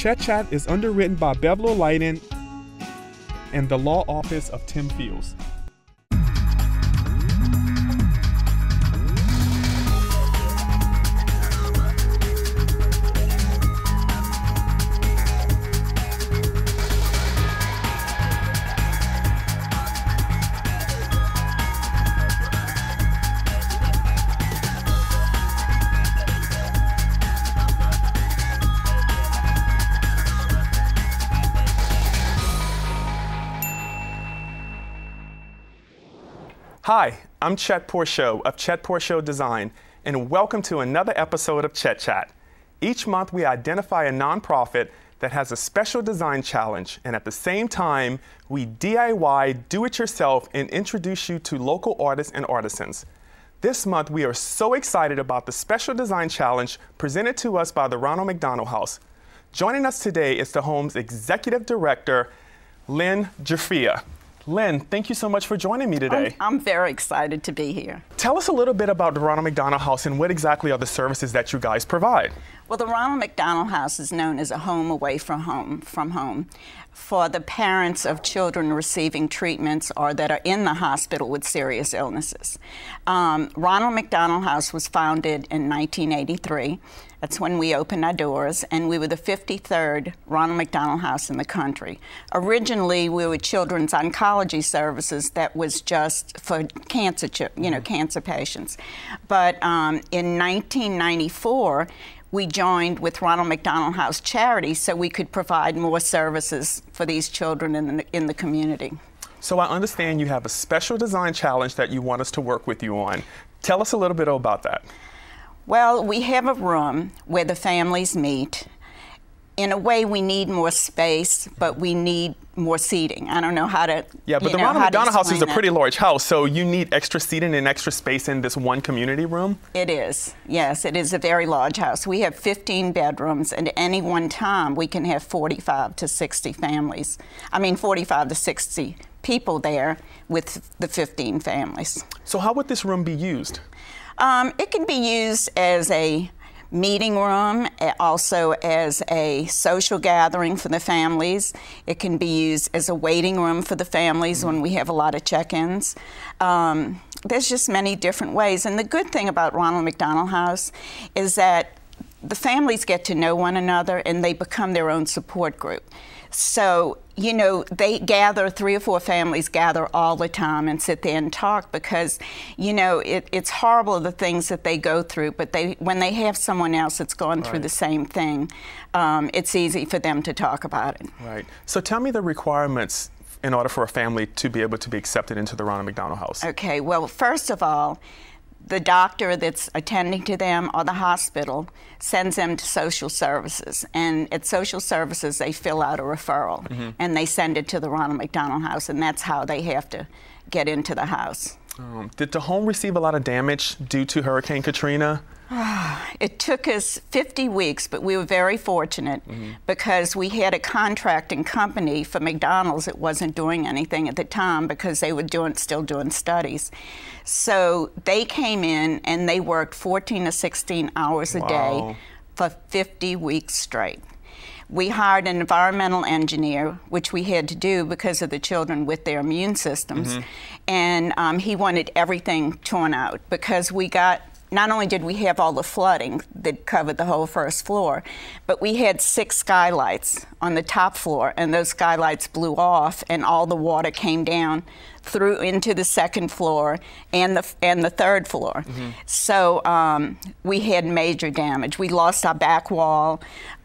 Chet Chat is underwritten by Belle Lighting and the law office of Tim Fields. Hi, I'm Chet Porchot of Chet Porchot Design, and welcome to another episode of Chet Chat. Each month we identify a nonprofit that has a special design challenge, and at the same time, we DIY, do-it-yourself, and introduce you to local artists and artisans. This month we are so excited about the special design challenge presented to us by the Ronald McDonald House. Joining us today is the home's Executive Director, Lynn Jaffria. Lynn, thank you so much for joining me today. I'm very excited to be here. Tell us a little bit about the Ronald McDonald House and what exactly are the services that you guys provide? Well, the Ronald McDonald House is known as a home away from home for the parents of children receiving treatments or that are in the hospital with serious illnesses. Ronald McDonald House was founded in 1983. That's when we opened our doors, and we were the 53rd Ronald McDonald House in the country. Originally, we were children's oncology services that was just for cancer, cancer patients. But in 1994, we joined with Ronald McDonald House Charity so we could provide more services for these children in the community. So I understand you have a special design challenge that you want us to work with you on. Tell us a little bit about that. Well, we have a room where the families meet. In a way, we need more space, but we need more seating. I don't know how to. Yeah, but the Ronald McDonald House is a pretty large house, so you need extra seating and extra space in this one community room? It is, yes. It is a very large house. We have 15 bedrooms, and at any one time, we can have 45 to 60 families. 45 to 60 people there with the 15 families. So how would this room be used? It can be used as a meeting room, also as a social gathering for the families. It can be used as a waiting room for the families when we have a lot of check-ins. There's just many different ways. And the good thing about Ronald McDonald House is that the families get to know one another and they become their own support group. So, they gather, 3 or 4 families gather all the time and sit there and talk because, it's horrible the things that they go through, but when they have someone else that's gone through the same thing, it's easy for them to talk about it. Right. So tell me the requirements in order for a family to be able to be accepted into the Ronald McDonald House. Okay, well, first of all, the doctor that's attending to them or the hospital sends them to social services. And at social services, they fill out a referral and they send it to the Ronald McDonald House, and that's how they have to get into the house. Did the home receive a lot of damage due to Hurricane Katrina? It took us 50 weeks, but we were very fortunate because we had a contracting company for McDonald's that wasn't doing anything at the time because they were still doing studies. So they came in and they worked 14 to 16 hours a day for 50 weeks straight. We hired an environmental engineer, which we had to do because of the children with their immune systems, and he wanted everything torn out because not only did we have all the flooding that covered the whole first floor, but we had 6 skylights on the top floor, and those skylights blew off, and all the water came down through into the second floor and the third floor. So we had major damage. We lost our back wall.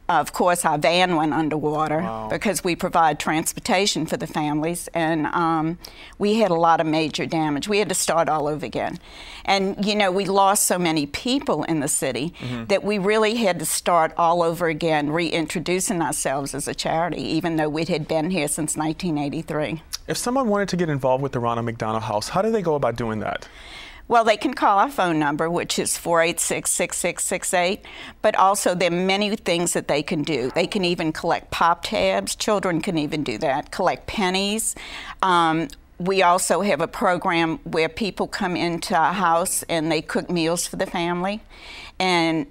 Of course, our van went underwater because we provide transportation for the families, and we had a lot of major damage. We had to start all over again. And, we lost so many people in the city that we really had to start all over again, reintroducing ourselves as a charity, even though we had been here since 1983. If someone wanted to get involved with the Ronald McDonald House, how do they go about doing that? Well, they can call our phone number, which is 486-6668, but also there are many things that they can do. They can even collect pop tabs. Children can even do that, collect pennies. We also have a program where people come into our house and they cook meals for the family. And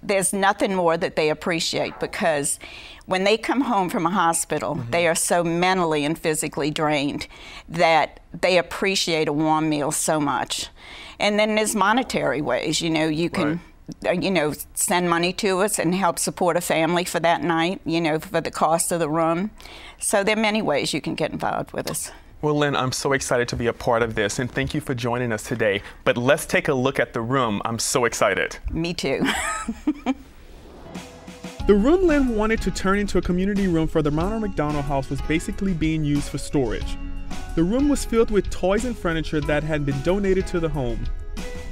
there's nothing more that they appreciate, because when they come home from a hospital, they are so mentally and physically drained that they appreciate a warm meal so much. And then there's monetary ways, you know, you can you know, send money to us and help support a family for that night, you know, for the cost of the room. So there are many ways you can get involved with us. Well, Lynn, I'm so excited to be a part of this, and thank you for joining us today. But let's take a look at the room. I'm so excited. Me too. The room Lynn wanted to turn into a community room for the Ronald McDonald House was basically being used for storage. The room was filled with toys and furniture that had been donated to the home.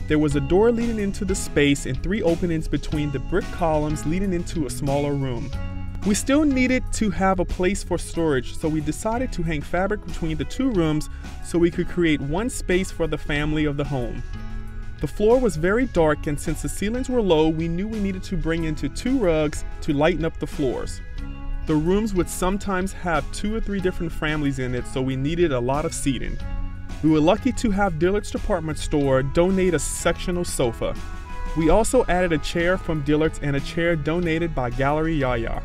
There was a door leading into the space and 3 openings between the brick columns leading into a smaller room. We still needed to have a place for storage, so we decided to hang fabric between the 2 rooms so we could create one space for the family of the home. The floor was very dark, and since the ceilings were low, we knew we needed to bring in 2 rugs to lighten up the floors. The rooms would sometimes have 2 or 3 different families in it, so we needed a lot of seating. We were lucky to have Dillard's Department Store donate a sectional sofa. We also added a chair from Dillard's and a chair donated by Gallery Yaya.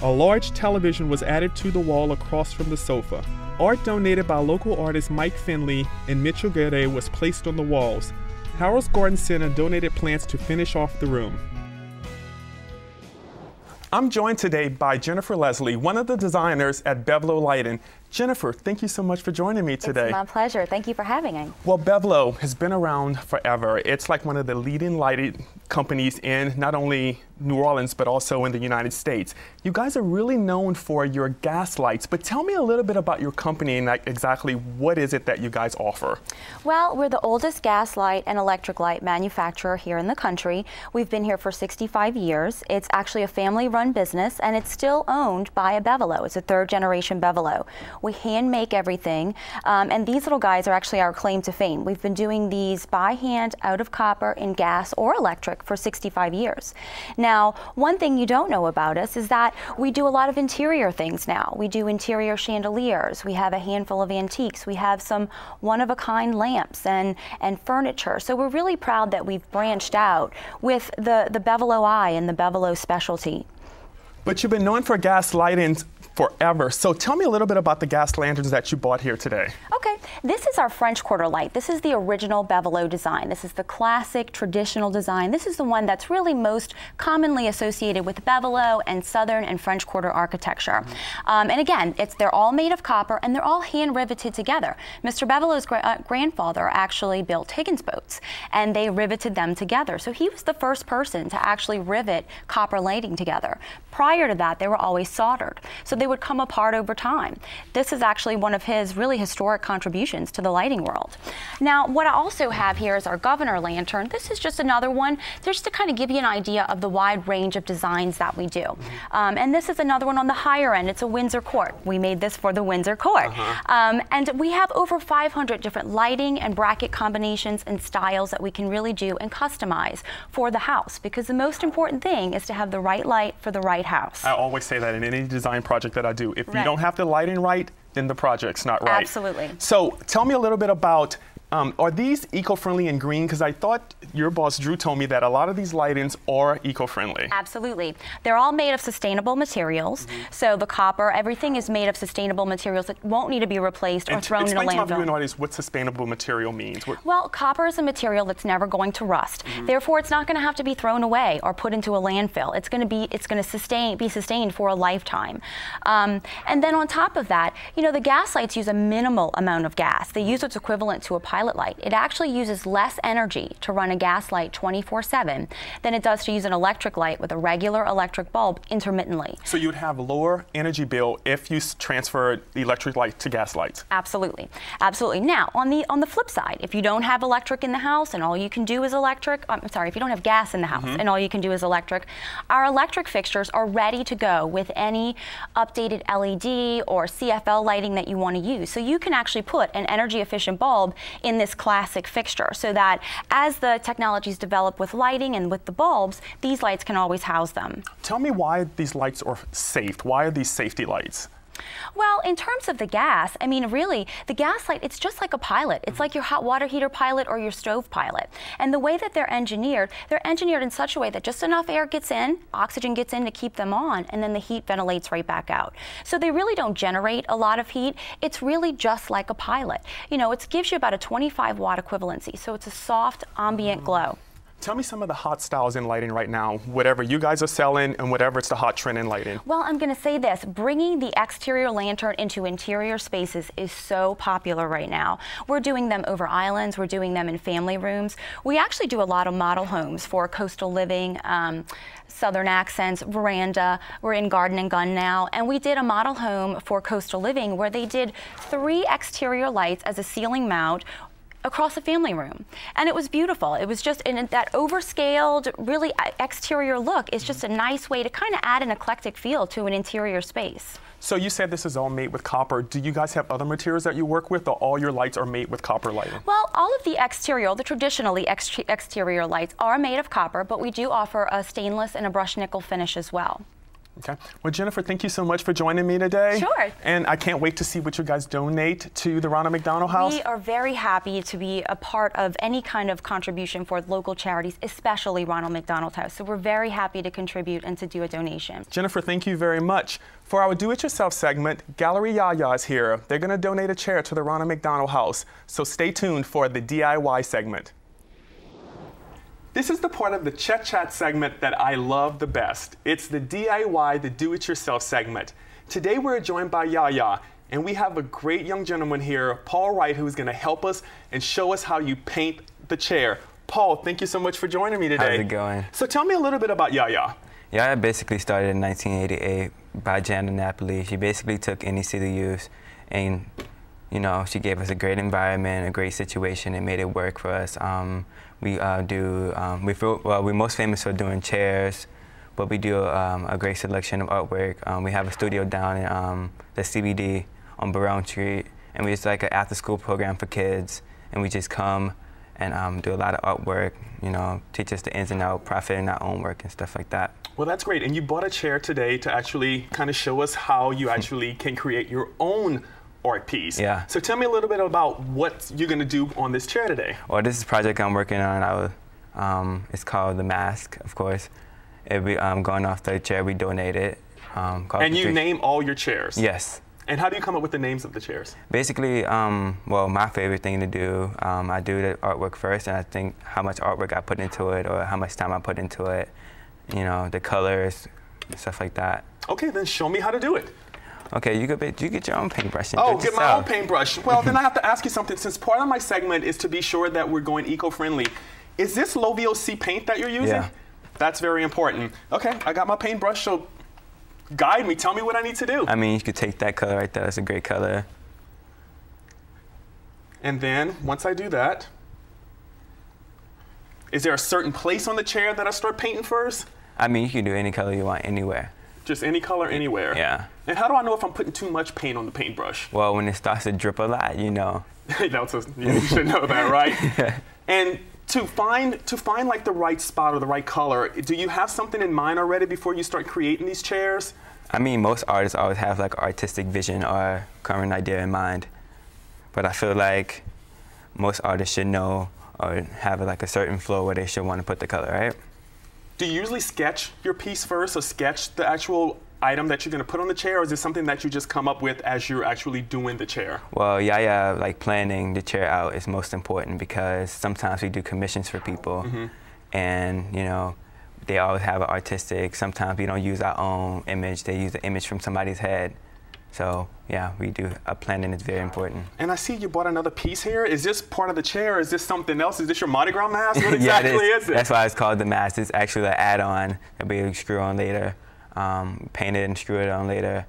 A large television was added to the wall across from the sofa. Art donated by local artists Mike Finley and Mitchell Gade was placed on the walls. Howard's Garden Center donated plants to finish off the room. I'm joined today by Jennifer Leslie, one of the designers at Belle Lighting. Jennifer, thank you so much for joining me today. It's my pleasure. Thank you for having me. Well, Belle has been around forever. It's like one of the leading lighting companies in not only New Orleans, but also in the United States. You guys are really known for your gas lights, but tell me a little bit about your company and like exactly what is it that you guys offer? Well, we're the oldest gas light and electric light manufacturer here in the country. We've been here for 65 years. It's actually a family-run business, and it's still owned by a Bevelo. It's a 3rd generation Bevelo. We hand make everything, and these little guys are actually our claim to fame. We've been doing these by hand, out of copper, in gas or electric for 65 years. Now, one thing you don't know about us is that we do a lot of interior things now. We do interior chandeliers. We have a handful of antiques. We have some one-of-a-kind lamps and furniture. So we're really proud that we've branched out with the Bevelo eye and the Bevelo specialty. But you've been known for gas lighting forever. So tell me a little bit about the gas lanterns that you bought here today. Okay, this is our French Quarter light. This is the original Bevelo design. This is the classic traditional design. This is the one that's really most commonly associated with Bevelo and Southern and French Quarter architecture. And again, they're all made of copper and they're all hand riveted together. Mr. Bevelo's grandfather actually built Higgins boats, and they riveted them together. So he was the first person to actually rivet copper lighting together. Prior to that, they were always soldered. So they would come apart over time. This is actually one of his really historic contributions to the lighting world. Now, what I also have here is our Governor lantern. This is just another one, just to kind of give you an idea of the wide range of designs that we do. And this is another one on the higher end. It's a Windsor Court. We made this for the Windsor Court. And we have over 500 different lighting and bracket combinations and styles that we can really do and customize for the house, because the most important thing is to have the right light for the right house. I always say that in any design project that I do. If you don't have the lighting right, then the project's not right. Absolutely. So tell me a little bit about, are these eco-friendly and green? Because I thought your boss Drew told me that a lot of these lightings are eco-friendly. Absolutely. They're all made of sustainable materials. So the copper, everything is made of sustainable materials that won't need to be replaced or thrown in a landfill. Explain to my viewing audience what sustainable material means. Well, copper is a material that's never going to rust. Therefore, it's not going to have to be thrown away or put into a landfill. It's going to be sustained for a lifetime. And then on top of that, you know, the gas lights use a minimal amount of gas. They use what's equivalent to a pilot light. It actually uses less energy to run a gas light 24/7 than it does to use an electric light with a regular electric bulb intermittently. So you'd have lower energy bill if you transferred the electric light to gas lights. Absolutely, absolutely. Now, on the flip side, if you don't have electric in the house and all you can do is electric, if you don't have gas in the house and all you can do is electric, our electric fixtures are ready to go with any updated LED or CFL lighting that you want to use. So you can actually put an energy efficient bulb in this classic fixture, so that as the technologies develop with lighting and with the bulbs, these lights can always house them. Tell me why these lights are safe. Why are these safety lights? Well, in terms of the gas, I mean, really, the gas light, it's just like a pilot. It's like your hot water heater pilot or your stove pilot. And the way that they're engineered in such a way that just enough air gets in, oxygen gets in to keep them on, and then the heat ventilates right back out. So they really don't generate a lot of heat. It's really just like a pilot. You know, it gives you about a 25 watt equivalency, so it's a soft ambient glow. Tell me some of the hot styles in lighting right now, whatever you guys are selling and whatever it's the hot trend in lighting. Well, I'm going to say this, bringing the exterior lantern into interior spaces is so popular right now. We're doing them over islands, we're doing them in family rooms. We actually do a lot of model homes for coastal living, Southern accents, veranda. We're in Garden and Gun now, and we did a model home for coastal living where they did 3 exterior lights as a ceiling mount across a family room. And it was beautiful. It was just in that overscaled, really exterior look. It's just a nice way to kind of add an eclectic feel to an interior space. So you said this is all made with copper. Do you guys have other materials that you work with, or all your lights are made with copper lighting? Well, all of the exterior, the traditionally exterior lights are made of copper, but we do offer a stainless and a brushed nickel finish as well. Okay. Well, Jennifer, thank you so much for joining me today. Sure. And I can't wait to see what you guys donate to the Ronald McDonald House. We are very happy to be a part of any kind of contribution for local charities, especially Ronald McDonald House. So we're very happy to contribute and to do a donation. Jennifer, thank you very much. For our Do-It-Yourself segment, Gallery Yaya is here. They're going to donate a chair to the Ronald McDonald House. So stay tuned for the DIY segment. This is the part of the Chet Chat segment that I love the best. It's the DIY, the Do-It-Yourself segment. Today we're joined by Yaya, and we have a great young gentleman here, Paul Wright, who's going to help us and show us how you paint the chair. Paul, thank you so much for joining me today. How's it going? So tell me a little bit about Yaya. Yaya basically started in 1988 by Janet Napoli. She basically took any city youth and, you know, she gave us a great environment, a great situation, and made it work for us. We're most famous for doing chairs, but we do a great selection of artwork. We have a studio down in the CBD on Barone Street, and it's like an after-school program for kids, and we just come and do a lot of artwork, you know, teach us the ins and outs, profit in our own work and stuff like that. Well, that's great. And you bought a chair today to actually kind of show us how you actually can create your own art piece. Yeah. So tell me a little bit about what you're going to do on this chair today. Well, this is a project I'm working on. It's called The Mask, of course. It'll be going off the chair we donated. And you name all your chairs? Yes. And how do you come up with the names of the chairs? Basically, well, my favorite thing to do, I do the artwork first, and I think how much artwork I put into it or how much time I put into it, you know, the colors, stuff like that. Okay, then show me how to do it. Okay, you get your own paintbrush. Oh, get my own paintbrush. Well, then I have to ask you something. Since part of my segment is to be sure that we're going eco-friendly, is this low VOC paint that you're using? Yeah. That's very important. Okay, I got my paintbrush, so guide me. Tell me what I need to do. I mean, you could take that color right there. It's a great color. And then, once I do that, is there a certain place on the chair that I start painting first? I mean, you can do any color you want anywhere. Just any color anywhere? Yeah. And how do I know if I'm putting too much paint on the paintbrush? Well, when it starts to drip a lot, you know. You should know that, right? Yeah. And to find like the right spot or the right color, do you have something in mind already before you start creating these chairs? I mean, most artists always have like artistic vision or current idea in mind. But I feel like most artists should know or have like a certain flow where they should want to put the color, right? Do you usually sketch your piece first, or sketch the actual item that you're going to put on the chair, or is it something that you just come up with as you're actually doing the chair? Well, yeah, like planning the chair out is most important because sometimes we do commissions for people, and you know, they always have an artistic. Sometimes we don't use our own image; they use the image from somebody's head. So yeah, we do planning is very important. And I see you bought another piece here. Is this part of the chair? Or is this something else? Is this your Mardi Gras mask? What exactly is it? That's why it's called the mask. It's actually an add-on that we screw on later, paint it and screw it on later.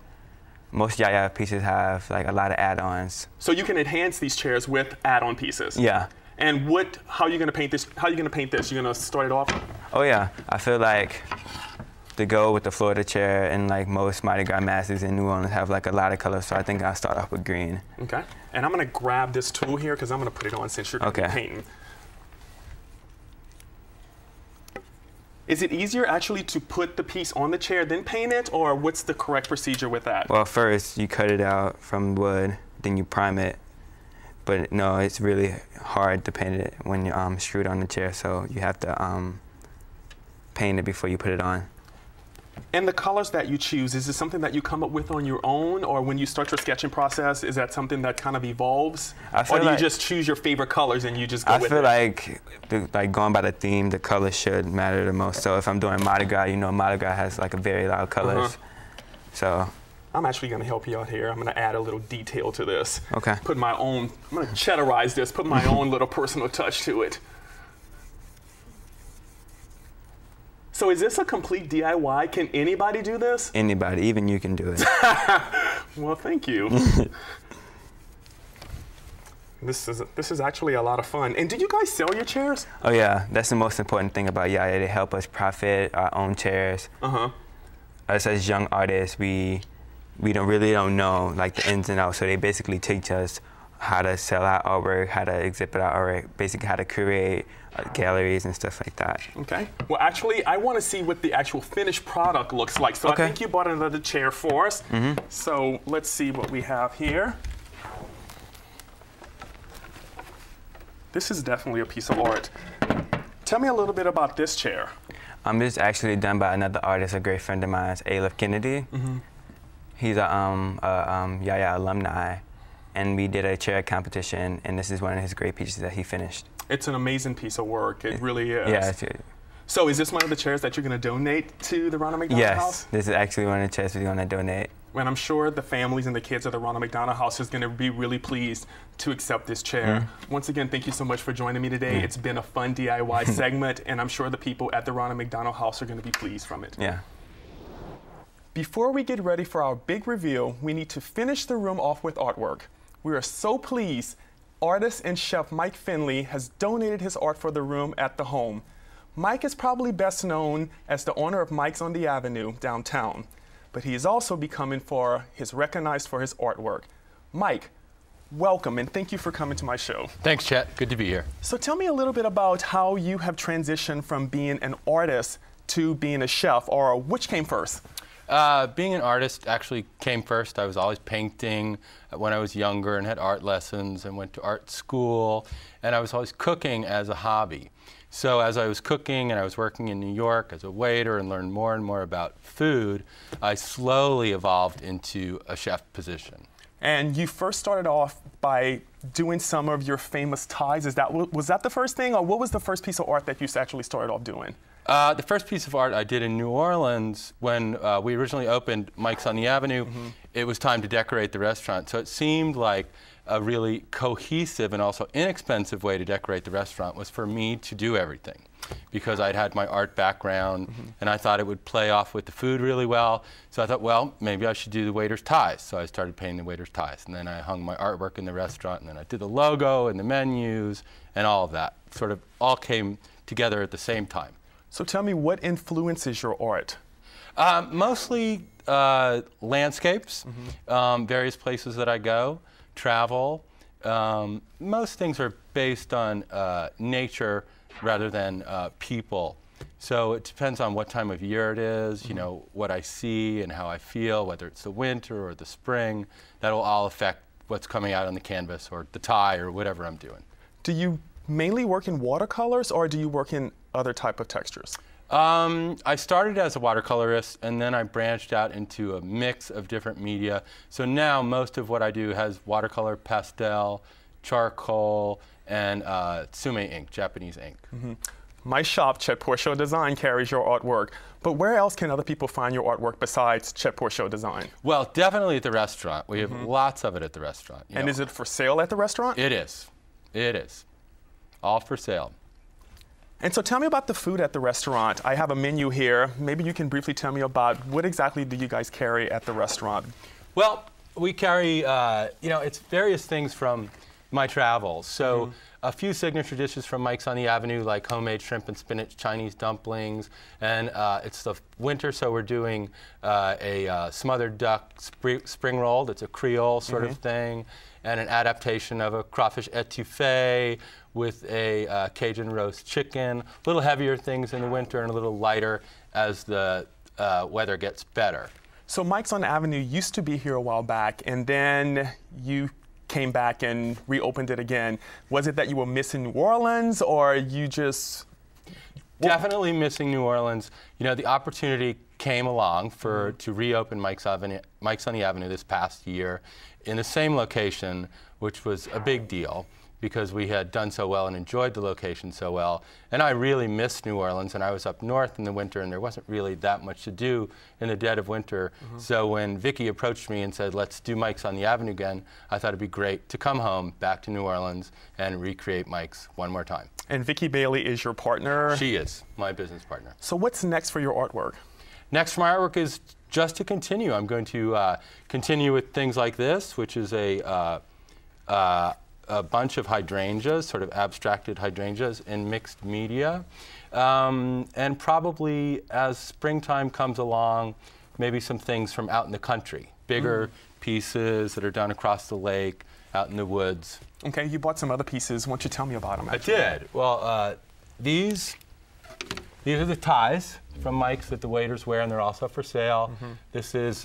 Most Yaya pieces have like a lot of add-ons. So you can enhance these chairs with add-on pieces. Yeah. And how are you going to paint this? How are you going to paint this? You're going to start it off? Oh yeah, I feel like to go with the floor of the chair, and like most Mardi Gras masks in New Orleans have like a lot of colors, so I think I'll start off with green. Okay. And I'm going to grab this tool here because I'm going to put it on since you're going to be painting. Is it easier actually to put the piece on the chair then paint it, or what's the correct procedure with that? Well, first you cut it out from wood, then you prime it. But no, it's really hard to paint it when you screw it on the chair, so you have to paint it before you put it on. And the colors that you choose, is it something that you come up with on your own, or when you start your sketching process, is that something that kind of evolves? Or do you just choose your favorite colors and you just go with it? I feel like going by the theme, the colors should matter the most. So if I'm doing Mardi Gras, you know Mardi Gras has like a very lot of colors. So I'm actually going to help you out here. I'm going to add a little detail to this. Okay. Put my own, I'm going to cheddarize this, put my own little personal touch to it. So is this a complete DIY? Can anybody do this? Anybody, even you can do it. Well, thank you. This is actually a lot of fun. And do you guys sell your chairs? Oh yeah, that's the most important thing about Yaya. They help us profit our own chairs. Us as young artists, we don't know like the ins and outs. So they basically teach us how to sell our artwork, how to exhibit our artwork, basically how to create galleries and stuff like that. Okay. Well, actually, I want to see what the actual finished product looks like. So okay. I think you bought another chair for us. So let's see what we have here. This is definitely a piece of art. Tell me a little bit about this chair. This is actually done by another artist, a great friend of mine, Alef Kennedy. He's a Yaya alumni, and we did a chair competition, and this is one of his great pieces that he finished. It's an amazing piece of work. It really is. Yeah. So is this one of the chairs that you're going to donate to the Ronald McDonald House? Yes, this is actually one of the chairs we're going to donate. And I'm sure the families and the kids of the Ronald McDonald House is going to be really pleased to accept this chair. Once again, thank you so much for joining me today. It's been a fun DIY segment, and I'm sure the people at the Ronald McDonald House are going to be pleased from it. Yeah. Before we get ready for our big reveal, we need to finish the room off with artwork. We are so pleased artist and chef Mike Finley has donated his art for the room at the home. Mike is probably best known as the owner of Mike's on the Avenue downtown, but he is also recognized for his artwork. Mike, welcome and thank you for coming to my show. Thanks, Chet. Good to be here. So tell me a little bit about how you have transitioned from being an artist to being a chef, or which came first? Being an artist actually came first. I was always painting when I was younger and had art lessons and went to art school, and I was always cooking as a hobby. So as I was cooking and I was working in New York as a waiter and learned more and more about food, I slowly evolved into a chef position. And you first started off by doing some of your famous ties. Was that the first thing, or what was the first piece of art that you actually started off doing? The first piece of art I did in New Orleans when we originally opened Mike's on the Avenue, it was time to decorate the restaurant. So it seemed like a really cohesive and also inexpensive way to decorate the restaurant was for me to do everything, because I'd had my art background and I thought it would play off with the food really well. So I thought, well, maybe I should do the waiter's ties. So I started painting the waiter's ties, and then I hung my artwork in the restaurant, and then I did the logo and the menus and all of that. Sort of all came together at the same time. So tell me, what influences your art? Mostly landscapes, various places that I go, travel. Most things are based on nature rather than people. So it depends on what time of year it is, you know, what I see and how I feel, whether it's the winter or the spring. That'll all affect what's coming out on the canvas or the tie or whatever I'm doing. Do you mainly work in watercolors, or do you work in other type of textures? I started as a watercolorist, and then I branched out into a mix of different media. So now most of what I do has watercolor, pastel, charcoal, and sume ink, Japanese ink. My shop, Chet Show Design, carries your artwork, but where else can other people find your artwork besides Chet Show Design? Well, definitely at the restaurant. We have lots of it at the restaurant. And is it for sale at the restaurant? It is. It is. All for sale. And so tell me about the food at the restaurant. I have a menu here. Maybe you can briefly tell me about what exactly do you guys carry at the restaurant? Well, we carry, you know, it's various things from my travels. So a few signature dishes from Mike's on the Avenue, like homemade shrimp and spinach Chinese dumplings. And it's the winter, so we're doing a smothered duck spring roll. That's a Creole sort of thing, and an adaptation of a crawfish etouffee with a Cajun roast chicken. A little heavier things in the winter and a little lighter as the weather gets better. So Mike's on the Avenue used to be here a while back, and then you came back and reopened it again. Was it that you were missing New Orleans, or you just... Definitely missing New Orleans. You know, the opportunity came along to reopen Mike's on the Avenue this past year in the same location, which was a big deal because we had done so well and enjoyed the location so well. And I really missed New Orleans, and I was up north in the winter, and there wasn't really that much to do in the dead of winter. So when Vicki approached me and said, let's do Mike's on the Avenue again, I thought it'd be great to come home back to New Orleans and recreate Mike's one more time. And Vicki Bailey is your partner? She is my business partner. So what's next for your artwork? Next for my artwork is just to continue. I'm going to continue with things like this, which is a bunch of hydrangeas, sort of abstracted hydrangeas in mixed media. And probably as springtime comes along, maybe some things from out in the country, bigger pieces that are done across the lake, out in the woods. Okay, you bought some other pieces. Why don't you tell me about them? Actually? I did. Well, these are the ties from Mike's that the waiters wear, and they're also for sale. This is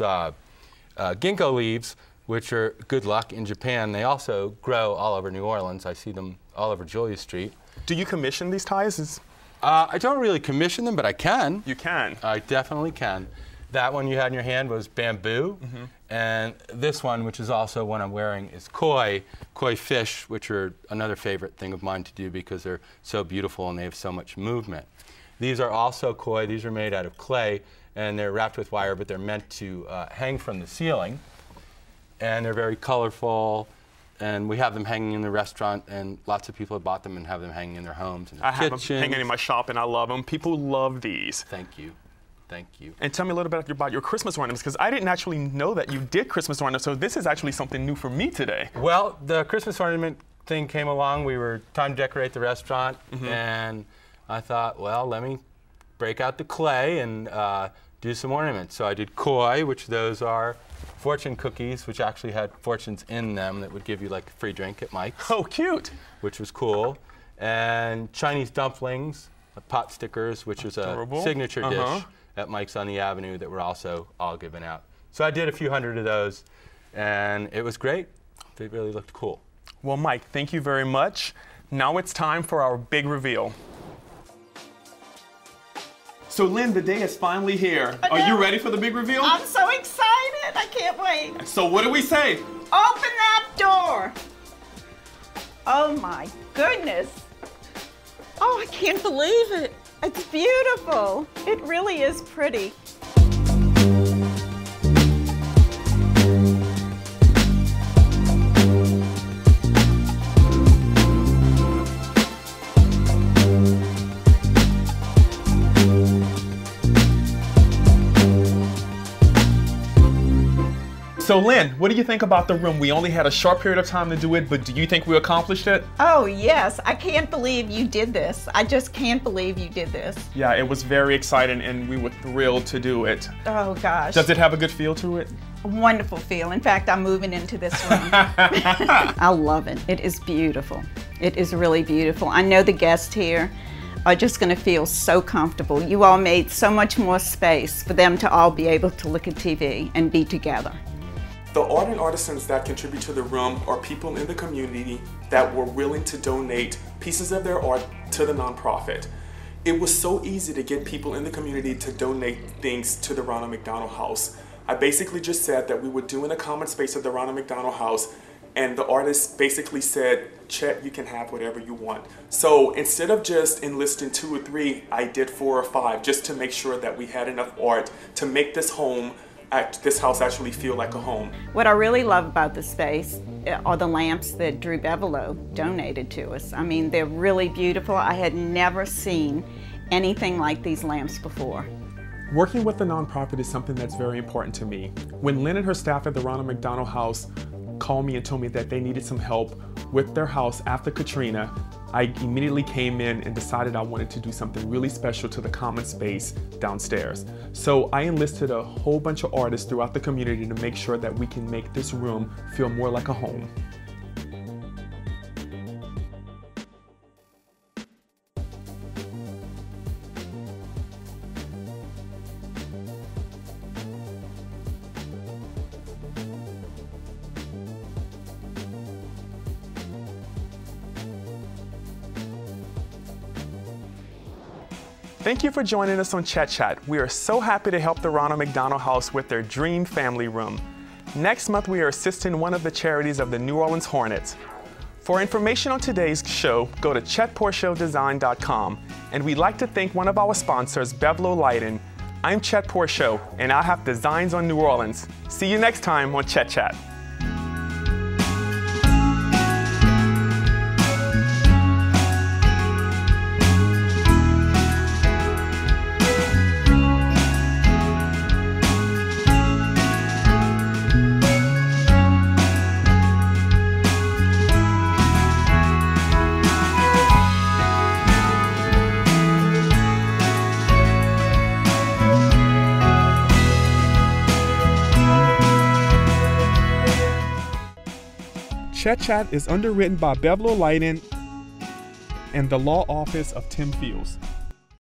ginkgo leaves, which are good luck in Japan. They also grow all over New Orleans. I see them all over Julia Street. Do you commission these ties? I don't really commission them, but I can. You can? I definitely can. That one you had in your hand was bamboo, and this one, which is also one I'm wearing, is koi fish, which are another favorite thing of mine to do because they're so beautiful and they have so much movement. These are also koi. These are made out of clay, and they're wrapped with wire, but they're meant to hang from the ceiling. And they're very colorful, and we have them hanging in the restaurant, and lots of people have bought them and have them hanging in their homes and their kitchens. I have them hanging in my shop, and I love them. People love these. Thank you. Thank you. And tell me a little bit about your Christmas ornaments, because I didn't actually know that you did Christmas ornaments, so this is actually something new for me today. Well, the Christmas ornament thing came along. We were trying to decorate the restaurant, and I thought, well, let me break out the clay and do some ornaments. So I did koi, which those are fortune cookies, which actually had fortunes in them that would give you like a free drink at Mike's. Oh, cute. Which was cool. And Chinese dumplings, pot stickers, which was a signature dish at Mike's on the Avenue that were also all given out. So I did a few hundred of those, and it was great. They really looked cool. Well, Mike, thank you very much. Now it's time for our big reveal. So, Lynn, the day is finally here. Are you ready for the big reveal? I'm so excited. I can't wait. So what do we say? Open that door. Oh, my goodness. Oh, I can't believe it. It's beautiful. It really is pretty. So Lynn, what do you think about the room? We only had a short period of time to do it, but do you think we accomplished it? Oh yes, I can't believe you did this. I just can't believe you did this. Yeah, it was very exciting and we were thrilled to do it. Oh gosh. Does it have a good feel to it? A wonderful feel. In fact, I'm moving into this room. I love it. It is beautiful. It is really beautiful. I know the guests here are just going to feel so comfortable. You all made so much more space for them to all be able to look at TV and be together. The art and artisans that contribute to the room are people in the community that were willing to donate pieces of their art to the nonprofit. It was so easy to get people in the community to donate things to the Ronald McDonald House. I basically just said that we were doing a common space at the Ronald McDonald House, and the artist basically said, Chet, you can have whatever you want. So instead of just enlisting 2 or 3, I did 4 or 5 just to make sure that we had enough art to make this house actually feel like a home. What I really love about the space are the lamps that Drew Bevelo donated to us. I mean, they're really beautiful. I had never seen anything like these lamps before. Working with the nonprofit is something that's very important to me. When Lynn and her staff at the Ronald McDonald House called me and told me that they needed some help with their house after Katrina, I immediately came in and decided I wanted to do something really special to the common space downstairs. So I enlisted a whole bunch of artists throughout the community to make sure that we can make this room feel more like a home. Thank you for joining us on Chet Chat. We are so happy to help the Ronald McDonald House with their Dream Family Room. Next month, we are assisting one of the charities of the New Orleans Hornets. For information on today's show, go to chetporchowdesign.com. And we'd like to thank one of our sponsors, Belle Lighting. I'm Chet Porchot, and I have designs on New Orleans. See you next time on Chet Chat. Chet Chat is underwritten by Belle Lighting and the law office of Tim Fields.